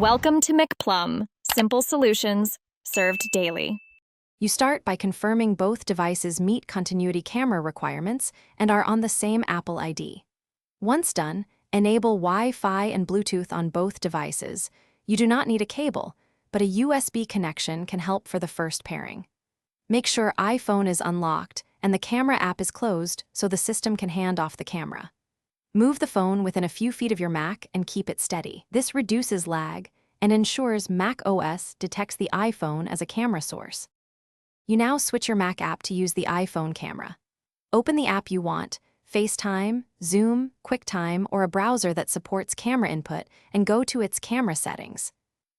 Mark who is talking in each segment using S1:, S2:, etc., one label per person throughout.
S1: Welcome to McPlum, simple solutions served daily.
S2: You start by confirming both devices meet continuity camera requirements and are on the same Apple ID. Once done, enable Wi-Fi and Bluetooth on both devices. You do not need a cable, but a USB connection can help for the first pairing. Make sure iPhone is unlocked and the camera app is closed so the system can hand off the camera. Move the phone within a few feet of your Mac and keep it steady. This reduces lag and ensures Mac OS detects the iPhone as a camera source. You now switch your Mac app to use the iPhone camera. Open the app you want, FaceTime, Zoom, QuickTime, or a browser that supports camera input, and go to its camera settings.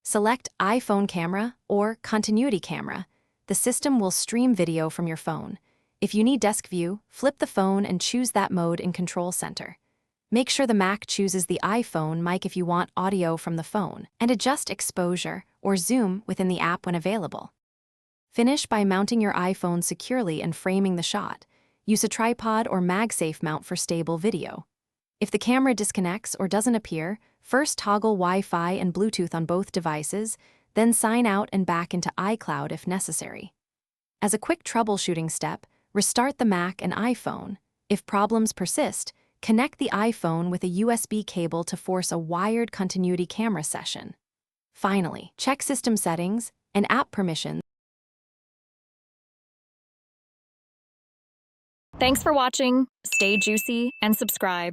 S2: Select iPhone camera or continuity camera. The system will stream video from your phone. If you need desk view, flip the phone and choose that mode in Control Center. Make sure the Mac chooses the iPhone mic if you want audio from the phone, and adjust exposure or zoom within the app when available. Finish by mounting your iPhone securely and framing the shot. Use a tripod or MagSafe mount for stable video. If the camera disconnects or doesn't appear, first toggle Wi-Fi and Bluetooth on both devices, then sign out and back into iCloud if necessary. As a quick troubleshooting step, restart the Mac and iPhone. If problems persist, connect the iPhone with a USB cable to force a wired continuity camera session. Finally, check system settings and app permissions.
S1: Thanks for watching. Stay juicy and subscribe.